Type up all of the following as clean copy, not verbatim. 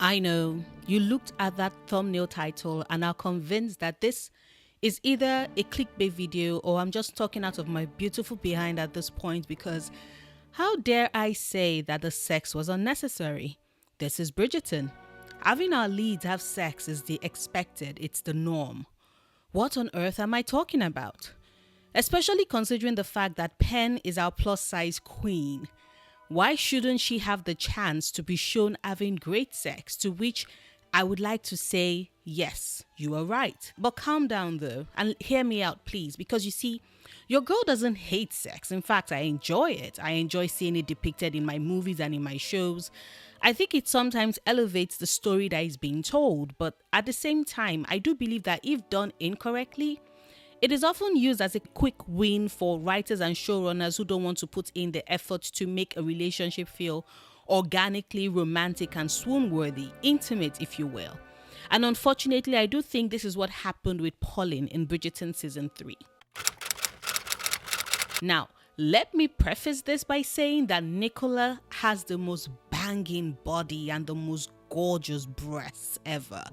I know you looked at that thumbnail title and are convinced that this is either a clickbait video or I'm just talking out of my beautiful behind at this point because how dare I say that the sex was unnecessary? This is Bridgerton. Having our leads have sex is the expected, it's the norm. What on earth am I talking about? Especially considering the fact that Pen is our plus size queen. Why shouldn't she have the chance to be shown having great sex? To which I would like to say, yes, you are right. But calm down though and hear me out, please, because you see, your girl doesn't hate sex. In fact, I enjoy it. I enjoy seeing it depicted in my movies and in my shows. I think it sometimes elevates the story that is being told, but at the same time, I do believe that if done incorrectly, it is often used as a quick win for writers and showrunners who don't want to put in the effort to make a relationship feel organically romantic and swoon-worthy, intimate if you will. And unfortunately, I do think this is what happened with Polin in Bridgerton season 3. Now, let me preface this by saying that Nicola has the most banging body and the most gorgeous breasts ever.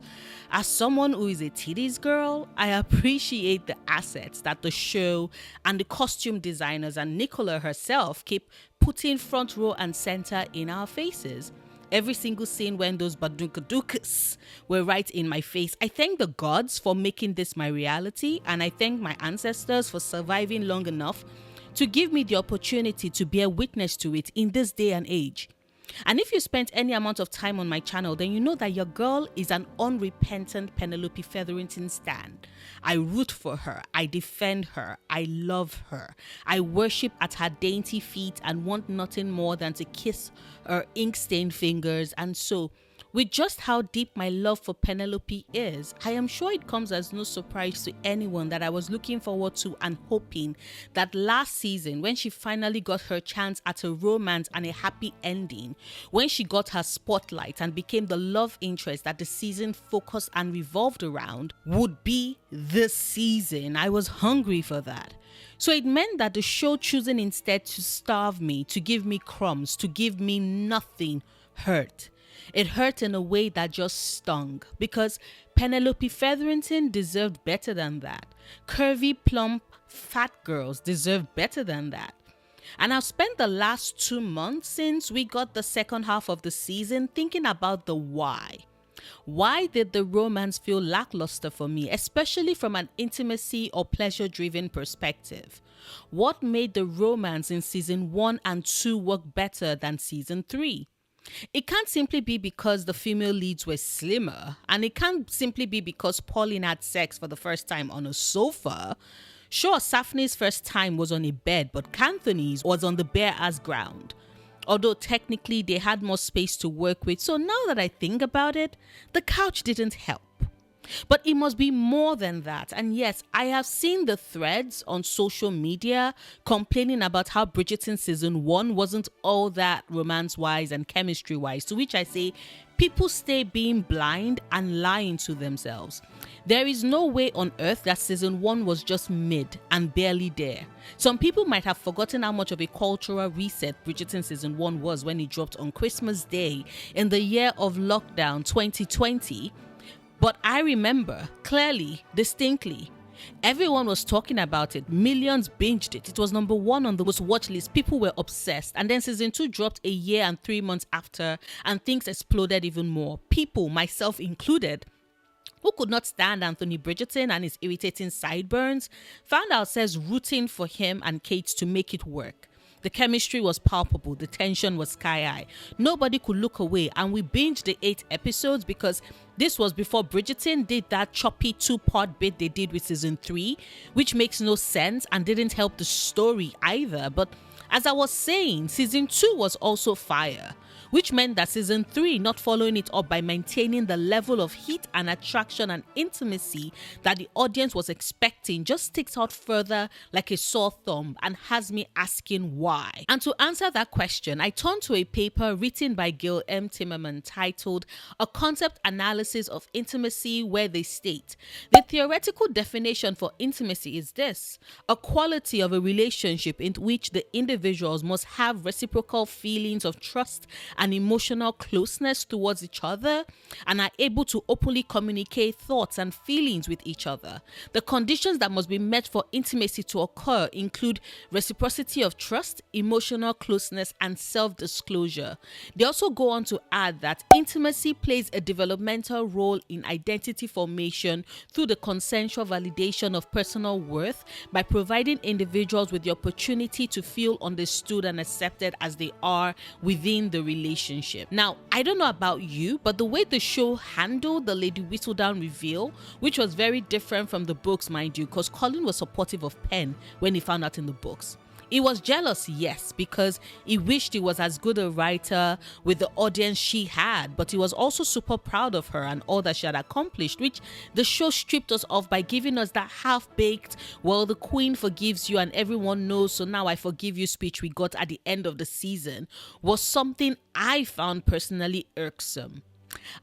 As someone who is a titties girl, I appreciate the assets that the show and the costume designers and Nicola herself keep putting front row and center in our faces. Every single scene when those badunkadukas were right in my face. I thank the gods for making this my reality, and I thank my ancestors for surviving long enough to give me the opportunity to bear witness to it in this day and age. And if you spent any amount of time on my channel, then you know that your girl is an unrepentant Penelope Featherington stan. I root for her, I defend her, I love her. I worship at her dainty feet and want nothing more than to kiss her ink-stained fingers. And so, with just how deep my love for Penelope is, I am sure it comes as no surprise to anyone that I was looking forward to and hoping that last season, when she finally got her chance at a romance and a happy ending, when she got her spotlight and became the love interest that the season focused and revolved around, would be this season. I was hungry for that. So it meant that the show choosing instead to starve me, to give me crumbs, to give me nothing, hurt. It hurt in a way that just stung because Penelope Featherington deserved better than that. Curvy, plump, fat girls deserve better than that. And I've spent the last 2 months since we got the second half of the season thinking about the why. Why did the romance feel lackluster for me, especially from an intimacy or pleasure-driven perspective? What made the romance in season 1 and 2 work better than season 3? It can't simply be because the female leads were slimmer, and it can't simply be because Polin had sex for the first time on a sofa. Sure, Saphne's first time was on a bed, but Kanthony's was on the bare-ass ground. Although technically they had more space to work with, so now that I think about it, the couch didn't help. But it must be more than that. And yes, I have seen the threads on social media complaining about how Bridgerton season 1 wasn't all that romance-wise and chemistry-wise, to which I say, people stay being blind and lying to themselves. There is no way on earth that season 1 was just mid and barely there. Some people might have forgotten how much of a cultural reset Bridgerton season 1 was when it dropped on Christmas Day in the year of lockdown 2020. But I remember clearly, distinctly, everyone was talking about it. Millions binged it. It was number 1 on the most watch list. People were obsessed. And then season 2 dropped a year and 3 months after, and things exploded even more. People, myself included, who could not stand Anthony Bridgerton and his irritating sideburns, found ourselves rooting for him and Kate to make it work. The chemistry was palpable, the tension was sky high. Nobody could look away, and we binged the 8 episodes because this was before Bridgerton did that choppy 2-part bit they did with season 3, which makes no sense and didn't help the story either. But as I was saying, season 2 was also fire, which meant that season 3 not following it up by maintaining the level of heat and attraction and intimacy that the audience was expecting just sticks out further like a sore thumb and has me asking why. And to answer that question, I turned to a paper written by Gil M. Timmerman titled A Concept Analysis of Intimacy, where they state, the theoretical definition for intimacy is this: a quality of a relationship in which the individuals must have reciprocal feelings of trust an emotional closeness towards each other and are able to openly communicate thoughts and feelings with each other. The conditions that must be met for intimacy to occur include reciprocity of trust, emotional closeness, and self-disclosure. They also go on to add that intimacy plays a developmental role in identity formation through the consensual validation of personal worth by providing individuals with the opportunity to feel understood and accepted as they are within the relationship. Now, I don't know about you, but the way the show handled the Lady Whistledown reveal, which was very different from the books, mind you, because Colin was supportive of Pen when he found out in the books. He was jealous, yes, because he wished he was as good a writer with the audience she had, but he was also super proud of her and all that she had accomplished, which the show stripped us of by giving us that half-baked, well, the queen forgives you and everyone knows, so now I forgive you speech we got at the end of the season, was something I found personally irksome.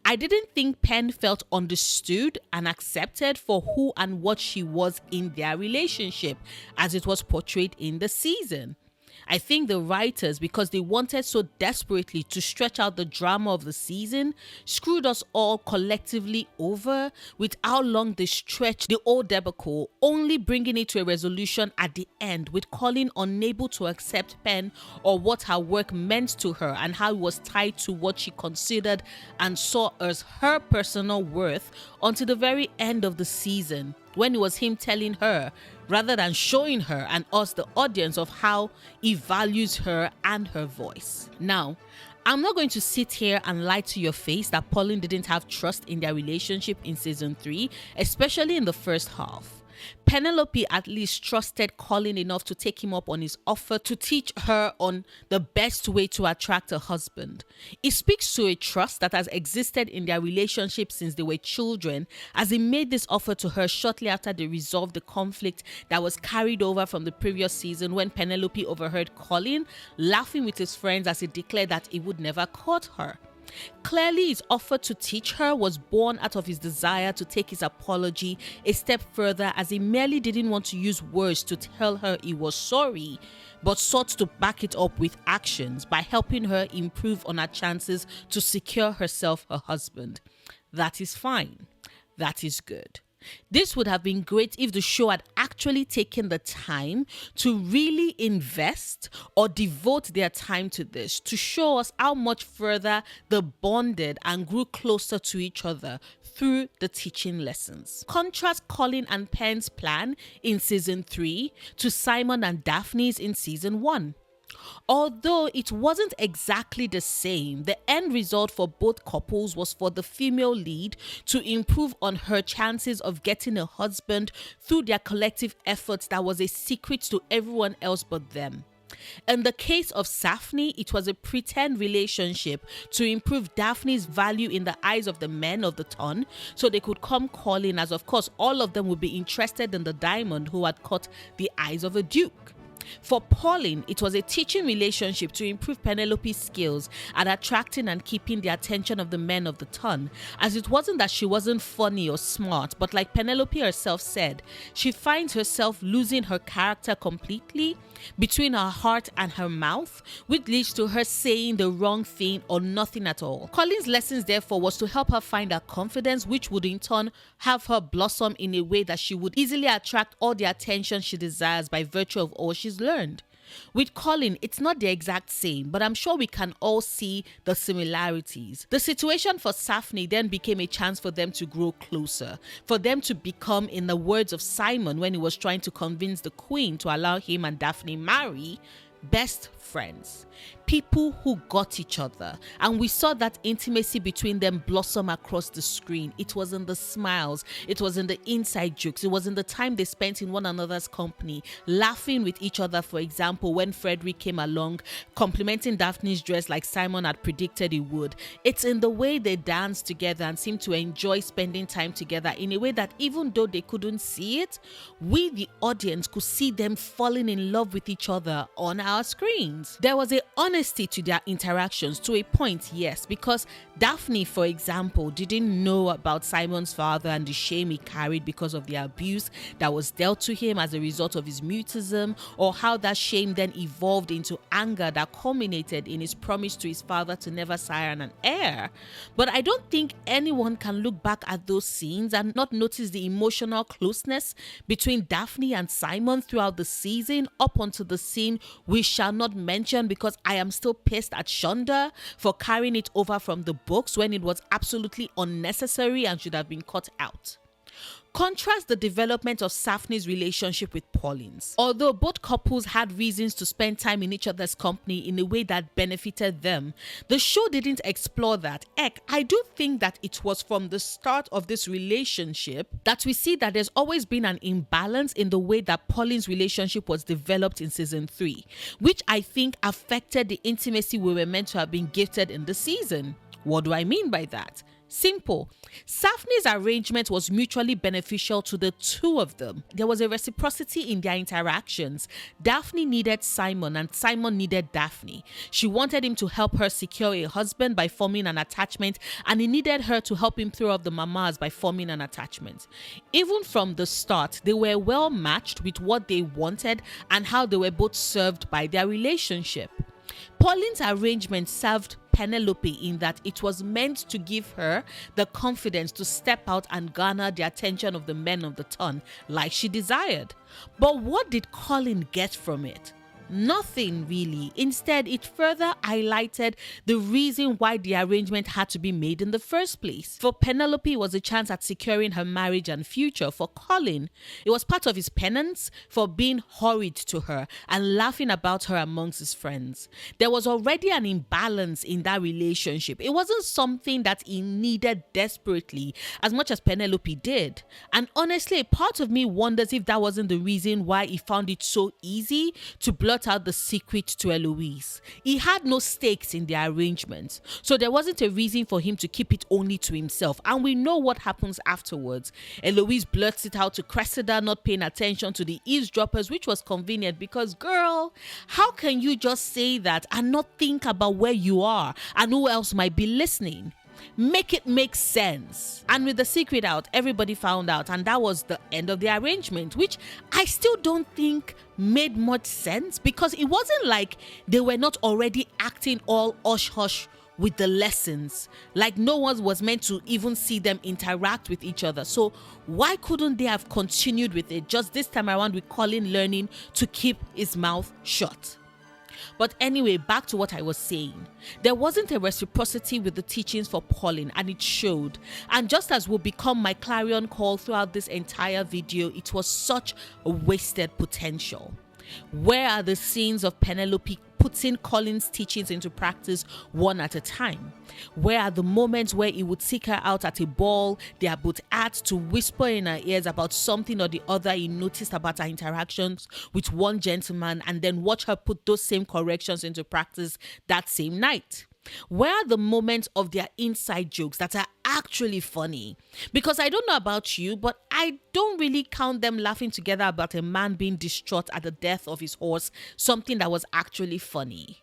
I didn't think Pen felt understood and accepted for who and what she was in their relationship as it was portrayed in the season. I think the writers, because they wanted so desperately to stretch out the drama of the season, screwed us all collectively over with how long they stretched the old debacle, only bringing it to a resolution at the end, with Colin unable to accept Pen or what her work meant to her and how it was tied to what she considered and saw as her personal worth until the very end of the season, when it was him telling her rather than showing her and us, the audience, of how he values her and her voice. Now, I'm not going to sit here and lie to your face that Polin didn't have trust in their relationship in season 3, especially in the first half. Penelope at least trusted Colin enough to take him up on his offer to teach her on the best way to attract a husband. It speaks to a trust that has existed in their relationship since they were children, as he made this offer to her shortly after they resolved the conflict that was carried over from the previous season, when Penelope overheard Colin laughing with his friends as he declared that he would never court her. Clearly, his offer to teach her was born out of his desire to take his apology a step further, as he merely didn't want to use words to tell her he was sorry, but sought to back it up with actions by helping her improve on her chances to secure herself a husband. That is fine. That is good. This would have been great if the show had actually taken the time to really invest or devote their time to this, to show us how much further they bonded and grew closer to each other through the teaching lessons. Contrast Colin and Pen's plan in season 3 to Simon and Daphne's in season 1. Although it wasn't exactly the same, the end result for both couples was for the female lead to improve on her chances of getting a husband through their collective efforts that was a secret to everyone else but them. In the case of Saphne, it was a pretend relationship to improve Daphne's value in the eyes of the men of the ton, so they could come calling, as of course all of them would be interested in the diamond who had caught the eyes of a duke. For Polin, it was a teaching relationship to improve Penelope's skills at attracting and keeping the attention of the men of the ton, as it wasn't that she wasn't funny or smart, but like Penelope herself said, she finds herself losing her character completely between her heart and her mouth, which leads to her saying the wrong thing or nothing at all. Colin's lessons therefore was to help her find her confidence, which would in turn have her blossom in a way that she would easily attract all the attention she desires by virtue of all she's learned. With Colin, it's not the exact same, but I'm sure we can all see the similarities. The situation for Saphne then became a chance for them to grow closer, for them to become, in the words of Simon when he was trying to convince the queen to allow him and Daphne marry, best friends. People who got each other, and we saw that intimacy between them blossom across the screen. It was in the smiles, it was in the inside jokes, it was in the time they spent in one another's company, laughing with each other. For example, when Frederick came along, complimenting Daphne's dress like Simon had predicted he would. It's in the way they danced together and seemed to enjoy spending time together in a way that even though they couldn't see it, we, the audience, could see them falling in love with each other on our screens. There was a honesty to their interactions to a point, yes, because Daphne, for example, didn't know about Simon's father and the shame he carried because of the abuse that was dealt to him as a result of his mutism, or how that shame then evolved into anger that culminated in his promise to his father to never sire an heir. But I don't think anyone can look back at those scenes and not notice the emotional closeness between Daphne and Simon throughout the season, up until the scene we shall not mention because I am still pissed at Shonda for carrying it over from the books when it was absolutely unnecessary and should have been cut out. Contrast the development of Saphne's relationship with Polin's. Although both couples had reasons to spend time in each other's company in a way that benefited them, the show didn't explore that. Heck, I do think that it was from the start of this relationship that we see that there's always been an imbalance in the way that Polin's relationship was developed in season 3, which I think affected the intimacy we were meant to have been gifted in the season. What do I mean by that? Simple. Saphne's arrangement was mutually beneficial to the two of them. There was a reciprocity in their interactions. Daphne needed Simon and Simon needed Daphne. She wanted him to help her secure a husband by forming an attachment, and he needed her to help him throw off the mamas by forming an attachment. Even from the start, they were well matched with what they wanted and how they were both served by their relationship. Pauline's arrangement served Penelope in that it was meant to give her the confidence to step out and garner the attention of the men of the ton like she desired. But what did Colin get from it? Nothing really. Instead, it further highlighted the reason why the arrangement had to be made in the first place. For Penelope, it was a chance at securing her marriage and future. For Colin, it was part of his penance for being horrid to her and laughing about her amongst his friends. There was already an imbalance in that relationship. It wasn't something that he needed desperately as much as Penelope did. And honestly, a part of me wonders if that wasn't the reason why he found it so easy to blurt out the secret to Eloise. He had no stakes in the arrangement, so there wasn't a reason for him to keep it only to himself, and we know what happens afterwards. Eloise blurts it out to Cressida, not paying attention to the eavesdroppers, which was convenient because, girl, how can you just say that and not think about where you are and who else might be listening? Make it make sense. And with the secret out, everybody found out, and that was the end of the arrangement, which I still don't think made much sense, because it wasn't like they were not already acting all hush-hush with the lessons. Like no one was meant to even see them interact with each other. So why couldn't they have continued with it, just this time around with Colin learning to keep his mouth shut? But anyway, back to what I was saying. There wasn't a reciprocity with the teachings for Polin, and it showed. And just as will become my clarion call throughout this entire video, it was such a wasted potential. Where are the scenes of Penelope putting Colin's teachings into practice one at a time? Where are the moments where he would seek her out at a ball they are both at to whisper in her ears about something or the other he noticed about her interactions with one gentleman, and then watch her put those same corrections into practice that same night? Where are the moments of their inside jokes that are actually funny? Because I don't know about you, but I don't really count them laughing together about a man being distraught at the death of his horse something that was actually funny.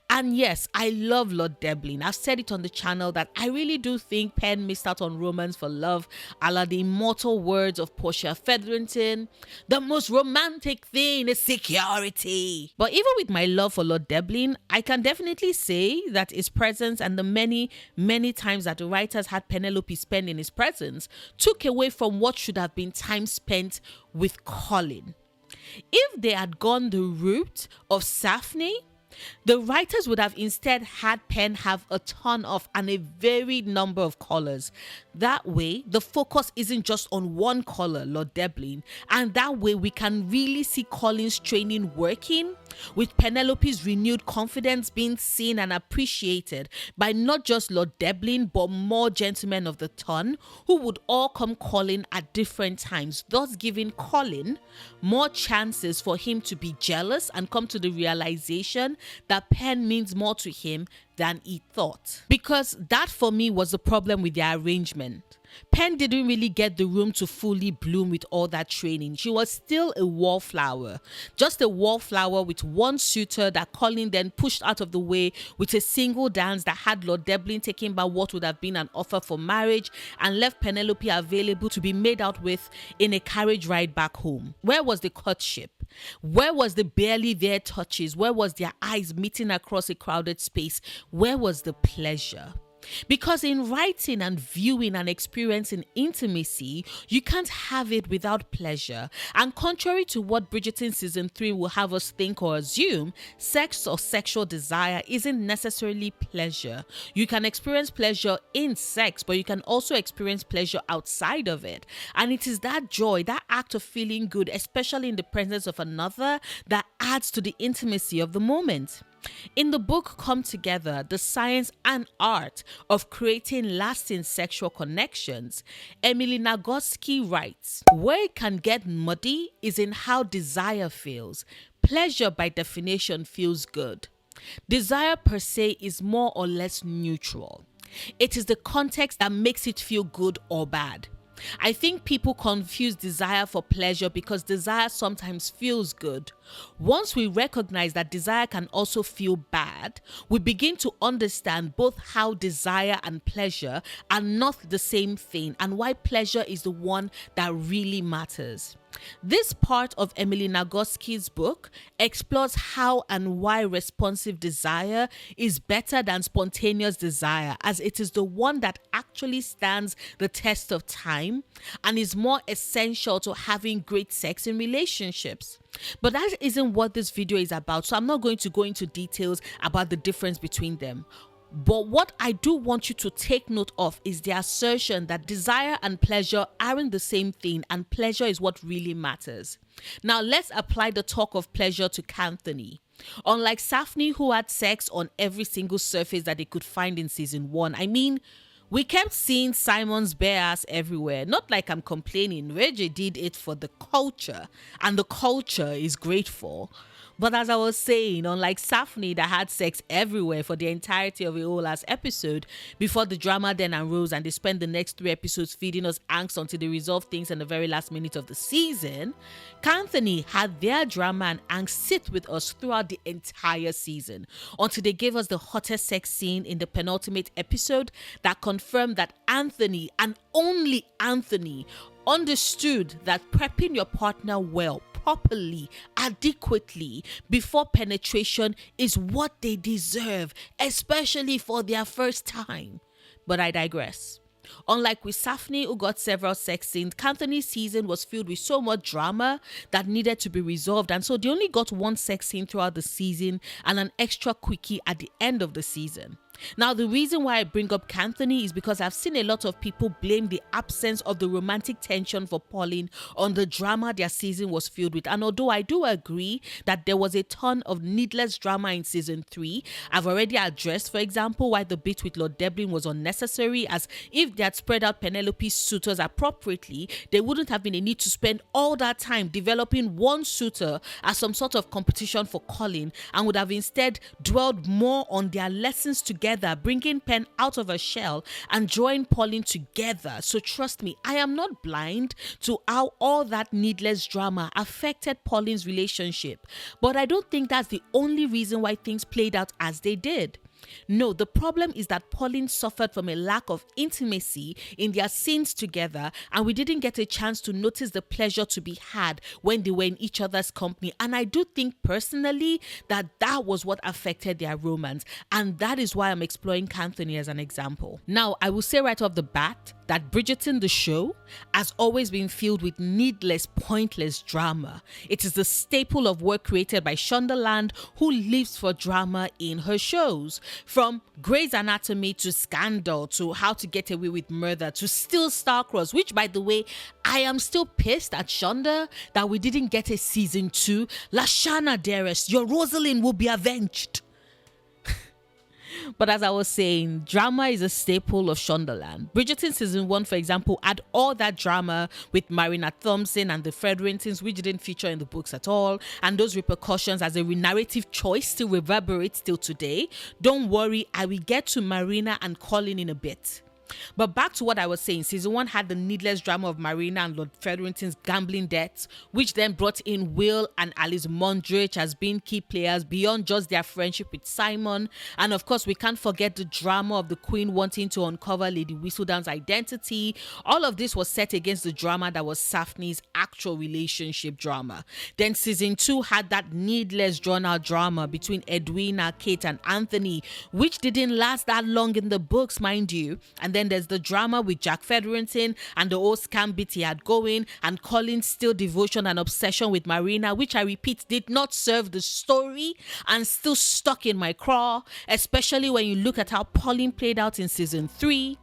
And yes, I love Lord Deblin. I've said it on the channel that I really do think Penn missed out on romance for love, a la the immortal words of Portia Featherington: the most romantic thing is security. But even with my love for Lord Deblin, I can definitely say that his presence and the many times that the writers had Penelope spend in his presence took away from what should have been time spent with Colin. If they had gone the route of Saphne, the writers would have instead had Penn have a ton of and a varied number of colors. That way, the focus isn't just on one color, Lord Deblin, and that way we can really see Colin's training working, with Penelope's renewed confidence being seen and appreciated by not just Lord Deblin but more gentlemen of the ton who would all come calling at different times, thus giving Colin more chances for him to be jealous and come to the realization that Pen means more to him than he thought. Because that for me was the problem with the arrangement. Pen didn't really get the room to fully bloom with all that training. She was still a wallflower. Just a wallflower with one suitor that Colin then pushed out of the way with a single dance that had Lord Devlin taking back what would have been an offer for marriage and left Penelope available to be made out with in a carriage ride back home. Where was the courtship? Where was the barely there touches? Where was their eyes meeting across a crowded space? Where was the pleasure? Because in writing and viewing and experiencing intimacy, you can't have it without pleasure. And contrary to what Bridgerton season 3 will have us think or assume, sex or sexual desire isn't necessarily pleasure. You can experience pleasure in sex, but you can also experience pleasure outside of it. And it is that joy, that act of feeling good, especially in the presence of another, that adds to the intimacy of the moment. In the book Come Together, the science and art of creating lasting sexual connections, Emily Nagoski writes, where it can get muddy is in how desire feels. Pleasure by definition feels good. Desire per se is more or less neutral. It is the context that makes it feel good or bad. I think people confuse desire for pleasure because desire sometimes feels good. Once we recognize that desire can also feel bad, we begin to understand both how desire and pleasure are not the same thing and why pleasure is the one that really matters. This part of Emily Nagoski's book explores how and why responsive desire is better than spontaneous desire, as it is the one that actually stands the test of time and is more essential to having great sex in relationships. But that isn't what this video is about, so I'm not going to go into details about the difference between them. But what I do want you to take note of is the assertion that desire and pleasure aren't the same thing and pleasure is what really matters. Now let's apply the talk of pleasure to Kanthony. Unlike Saphne, who had sex on every single surface that they could find in season 1, we kept seeing Simon's bare ass everywhere. Not like I'm complaining, Reggie did it for the culture and the culture is grateful. But as I was saying, unlike Saphne that had sex everywhere for the entirety of a whole ass episode before the drama then arose and they spent the next 3 episodes feeding us angst until they resolved things in the very last minute of the season, Kanthony had their drama and angst sit with us throughout the entire season until they gave us the hottest sex scene in the penultimate episode that confirmed that Anthony and only Anthony understood that prepping your partner well, properly, adequately before penetration is what they deserve, especially for their first time. But I digress. Unlike with Saphne, who got several sex scenes, Kanthony's season was filled with so much drama that needed to be resolved, and so they only got 1 sex scene throughout the season and an extra quickie at the end of the season. Now, the reason why I bring up Kanthony is because I've seen a lot of people blame the absence of the romantic tension for Polin on the drama their season was filled with. And although I do agree that there was a ton of needless drama in season 3, I've already addressed, for example, why the bit with Lord Devlin was unnecessary, as if they had spread out Penelope's suitors appropriately, there wouldn't have been a need to spend all that time developing one suitor as some sort of competition for Colin, and would have instead dwelled more on their lessons together, bringing Pen out of her shell and drawing Polin together. So trust me, I am not blind to how all that needless drama affected Polin's relationship, but I don't think that's the only reason why things played out as they did. No, the problem is that Polin suffered from a lack of intimacy in their scenes together, and we didn't get a chance to notice the pleasure to be had when they were in each other's company. And I do think personally that that was what affected their romance, and that is why I'm exploring Kanthony as an example. Now, I will say right off the bat that Bridgerton the show has always been filled with needless, pointless drama. It is the staple of work created by Shondaland, who lives for drama in her shows. From Grey's Anatomy to Scandal to How to Get Away with Murder to still Starcross, which, by the way, I am still pissed at Shonda that we didn't get a season 2. Lashana, dearest, your Rosalind will be avenged. But as I was saying, drama is a staple of Shondaland. Bridgerton season 1, for example, had all that drama with Marina Thompson and the Featheringtons, which didn't feature in the books at all, and those repercussions as a narrative choice still reverberates till today. Don't worry, I will get to Marina and Colin in a bit. But back to what I was saying, season 1 had the needless drama of Marina and Lord Featherington's gambling debts, which then brought in Will and Alice Mondrich as being key players beyond just their friendship with Simon. And of course, we can't forget the drama of the Queen wanting to uncover Lady Whistledown's identity. All of this was set against the drama that was Saphne's actual relationship drama. Then season 2 had that needless drawn-out drama between Edwina, Kate, and Anthony, which didn't last that long in the books, mind you. And then there's the drama with Jack Featherington and the old scam bit he had going, and Colin's still devotion and obsession with Marina, which I repeat did not serve the story and still stuck in my craw, especially when you look at how Polin played out in season 3.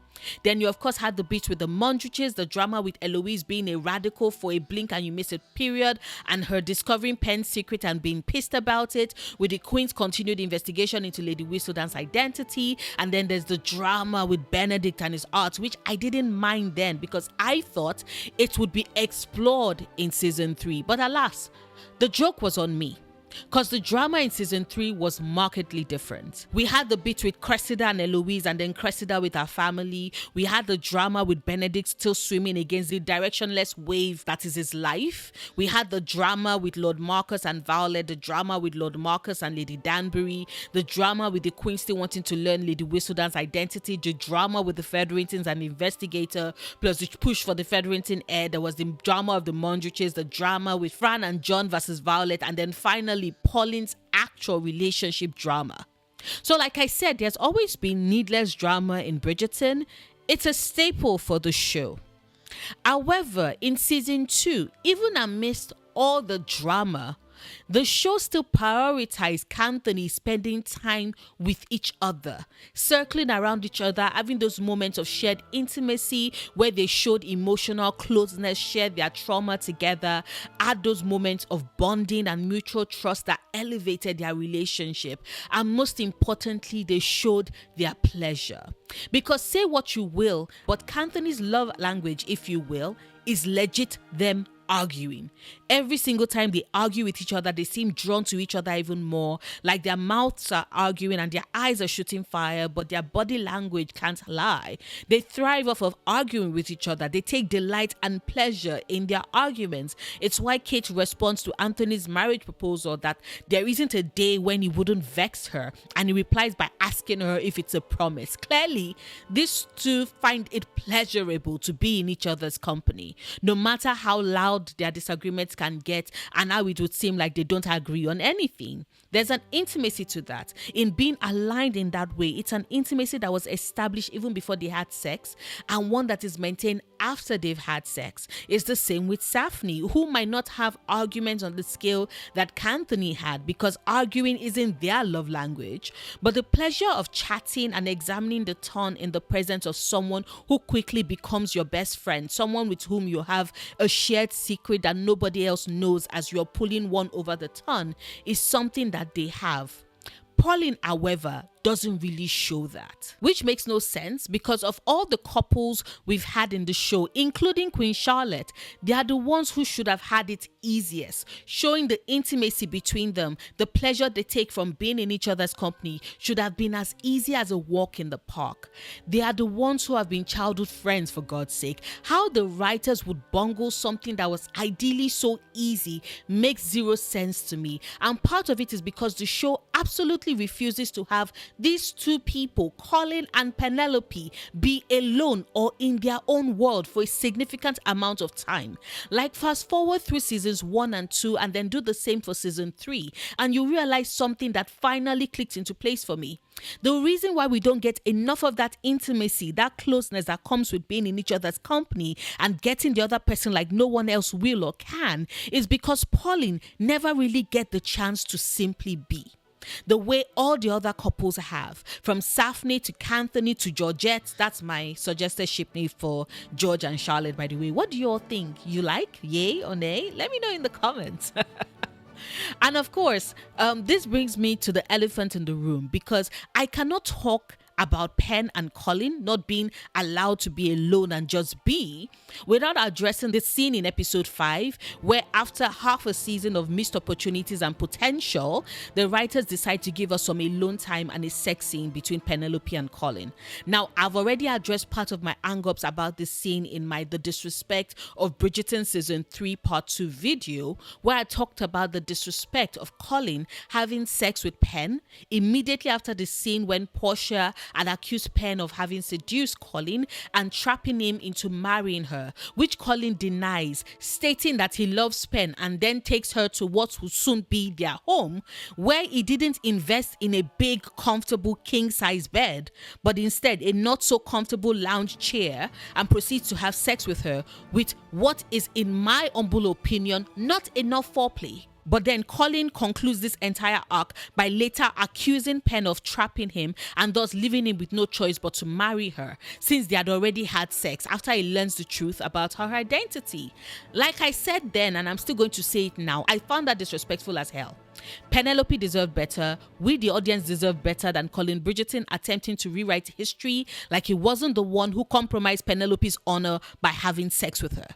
Then you of course had the bit with the Mondriches, the drama with Eloise being a radical for a blink and you miss it period, and her discovering Penn's secret and being pissed about it, with the Queen's continued investigation into Lady Whistledown's identity. And then there's the drama with Benedict and his art, which I didn't mind then because I thought it would be explored in season 3. But alas, the joke was on me, because the drama in season 3 was markedly different. We had the bit with Cressida and Eloise, and then Cressida with her family. We had the drama with Benedict still swimming against the directionless wave that is his life. We had the drama with Lord Marcus and Violet, the drama with Lord Marcus and Lady Danbury, the drama with the Queen still wanting to learn Lady Whistledown's identity, the drama with the Featheringtons and the investigator, plus the push for the Featherington heir. There was the drama of the Mondriches, the drama with Fran and John versus Violet, and then finally Pauline's actual relationship drama. So like I said, there's always been needless drama in Bridgerton. It's a staple for the show. However, in season 2, even amidst all the drama, the show still prioritized Kanthony spending time with each other, circling around each other, having those moments of shared intimacy where they showed emotional closeness, shared their trauma together, had those moments of bonding and mutual trust that elevated their relationship. And most importantly, they showed their pleasure. Because say what you will, but Kanthony's love language, if you will, is legit them arguing. Every single time they argue with each other, they seem drawn to each other even more. Like their mouths are arguing and their eyes are shooting fire, but their body language can't lie. They thrive off of arguing with each other. They take delight and pleasure in their arguments. It's why Kate responds to Anthony's marriage proposal that there isn't a day when he wouldn't vex her, and he replies by asking her if it's a promise. Clearly, these two find it pleasurable to be in each other's company, no matter how loud their disagreements can get and how it would seem like they don't agree on anything. There's an intimacy to that. In being aligned in that way, it's an intimacy that was established even before they had sex, and one that is maintained after they've had sex. It's the same with Saphne, who might not have arguments on the scale that Kanthony had, because arguing isn't their love language, but the pleasure of chatting and examining the turn in the presence of someone who quickly becomes your best friend, someone with whom you have a shared secret that nobody else knows as you're pulling one over the turn, is something that they have. Polin, however, doesn't really show that, which makes no sense because of all the couples we've had in the show, including Queen Charlotte. They are the ones who should have had it easiest, showing the intimacy between them. The pleasure they take from being in each other's company should have been as easy as a walk in the park. They are the ones who have been childhood friends, for God's sake. How the writers would bungle something that was ideally so easy makes zero sense to me, and part of it is because the show absolutely refuses to have these two people, Colin and Penelope, be alone or in their own world for a significant amount of time. Like fast forward through seasons 1 and 2 and then do the same for season 3, and you realize something that finally clicked into place for me. The reason why we don't get enough of that intimacy, that closeness that comes with being in each other's company and getting the other person like no one else will or can, is because Polin never really get the chance to simply be the way all the other couples have, from Saphne to Kanthony to Georgette. That's my suggested ship name for George and Charlotte, by the way. What do you all think? You like? Yay or nay? Let me know in the comments. And of course, this brings me to the elephant in the room, because I cannot talk about Pen and Colin not being allowed to be alone and just be without addressing the scene in episode 5 where, after half a season of missed opportunities and potential, the writers decide to give us some alone time and a sex scene between Penelope and Colin. Now, I've already addressed part of my hang-ups about this scene in my The Disrespect of Bridgerton season 3 part 2 video, where I talked about the disrespect of Colin having sex with Pen immediately after the scene when Portia and accused Pen of having seduced Colin and trapping him into marrying her, which Colin denies, stating that he loves Pen and then takes her to what will soon be their home, where he didn't invest in a big, comfortable king-size bed, but instead a not-so-comfortable lounge chair, and proceeds to have sex with her with what is, in my humble opinion, not enough foreplay. But then Colin concludes this entire arc by later accusing Pen of trapping him and thus leaving him with no choice but to marry her, since they had already had sex, after he learns the truth about her identity. Like I said then, and I'm still going to say it now, I found that disrespectful as hell. Penelope deserved better. We, the audience, deserve better than Colin Bridgerton attempting to rewrite history like he wasn't the one who compromised Penelope's honor by having sex with her.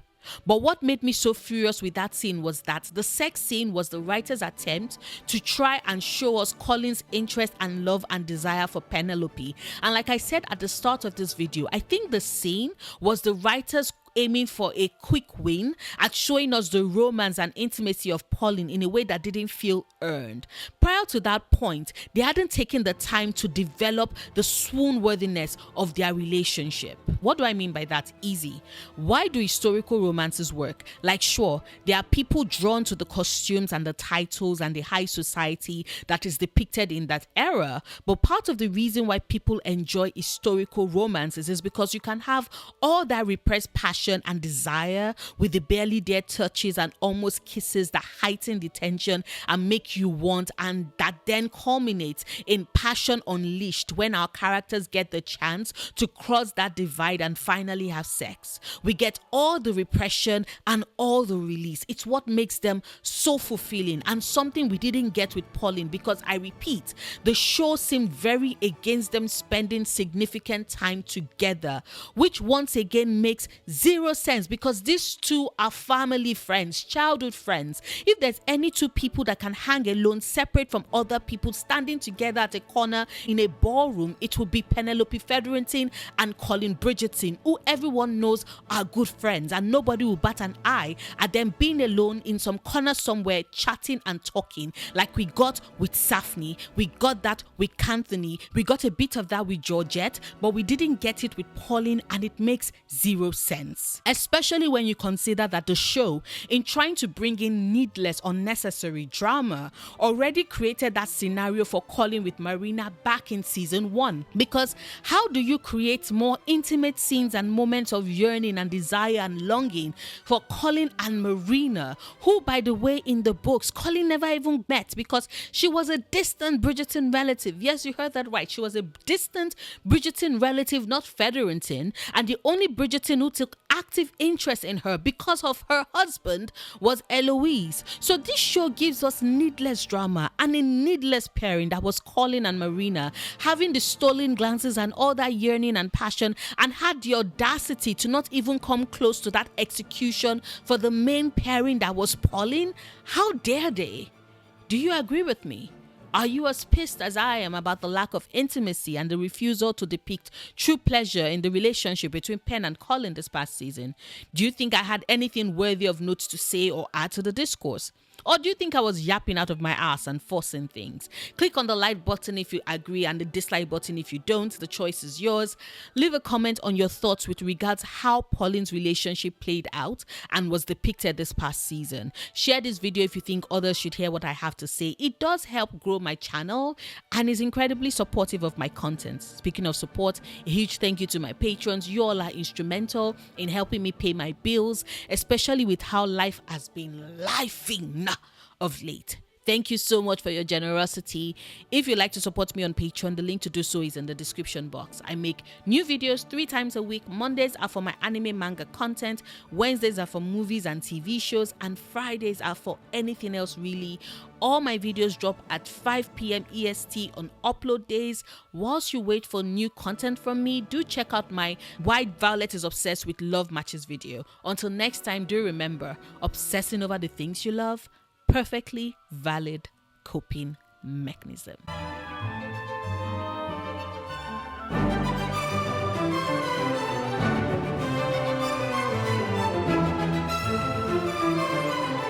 But what made me so furious with that scene was that the sex scene was the writer's attempt to try and show us Colin's interest and love and desire for Penelope. And like I said at the start of this video, I think the scene was the writer's aiming for a quick win at showing us the romance and intimacy of Polin in a way that didn't feel earned. Prior to that point, they hadn't taken the time to develop the swoon-worthiness of their relationship. What do I mean by that? Easy. Why do historical romances work? Like, sure, there are people drawn to the costumes and the titles and the high society that is depicted in that era, but part of the reason why people enjoy historical romances is because you can have all that repressed passion and desire with the barely there touches and almost kisses that heighten the tension and make you want, and that then culminates in passion unleashed when our characters get the chance to cross that divide and finally have sex. We get all the repression and all the release. It's what makes them so fulfilling, and something we didn't get with Polin, because I repeat, the show seemed very against them spending significant time together, which once again makes zero sense, because these two are family friends, childhood friends. If there's any two people that can hang alone, separate from other people, standing together at a corner in a ballroom, it would be Penelope Featherington and Colin Bridgerton, who everyone knows are good friends, and nobody will bat an eye at them being alone in some corner somewhere chatting and talking, like we got with Saphne, we got that with Kanthony, we got a bit of that with Georgette, but we didn't get it with Polin, and it makes zero sense. Especially when you consider that the show, in trying to bring in needless, unnecessary drama, already created that scenario for Colin with Marina back in season 1. Because how do you create more intimate scenes and moments of yearning and desire and longing for Colin and Marina, who, by the way, in the books, Colin never even met because she was a distant Bridgerton relative. Yes, you heard that right. She was a distant Bridgerton relative, not Featherington, and the only Bridgerton who took active interest in her because of her husband was Eloise. So this show gives us needless drama and a needless pairing that was Colin and Marina, having the stolen glances and all that yearning and passion, and had the audacity to not even come close to that execution for the main pairing that was Polin. How dare they? Do you agree with me? Are you as pissed as I am about the lack of intimacy and the refusal to depict true pleasure in the relationship between Pen and Colin this past season? Do you think I had anything worthy of note to say or add to the discourse? Or do you think I was yapping out of my ass and forcing things? Click on the like button if you agree and the dislike button if you don't. The choice is yours. Leave a comment on your thoughts with regards how Pauline's relationship played out and was depicted this past season. Share this video if you think others should hear what I have to say. It does help grow my channel and is incredibly supportive of my content. Speaking of support, a huge thank you to my patrons. You all are instrumental in helping me pay my bills, especially with how life has been lifing of late. Thank you so much for your generosity. If you'd like to support me on Patreon, the link to do so is in the description box. I make new videos 3 times a week. Mondays are for my anime manga content, Wednesdays are for movies and TV shows, and Fridays are for anything else really. All my videos drop at 5 p.m. EST on upload days. Whilst you wait for new content from me, do check out my Why Violet is Obsessed with Love Matches video. Until next time, do remember, obsessing over the things you love, perfectly valid coping mechanism.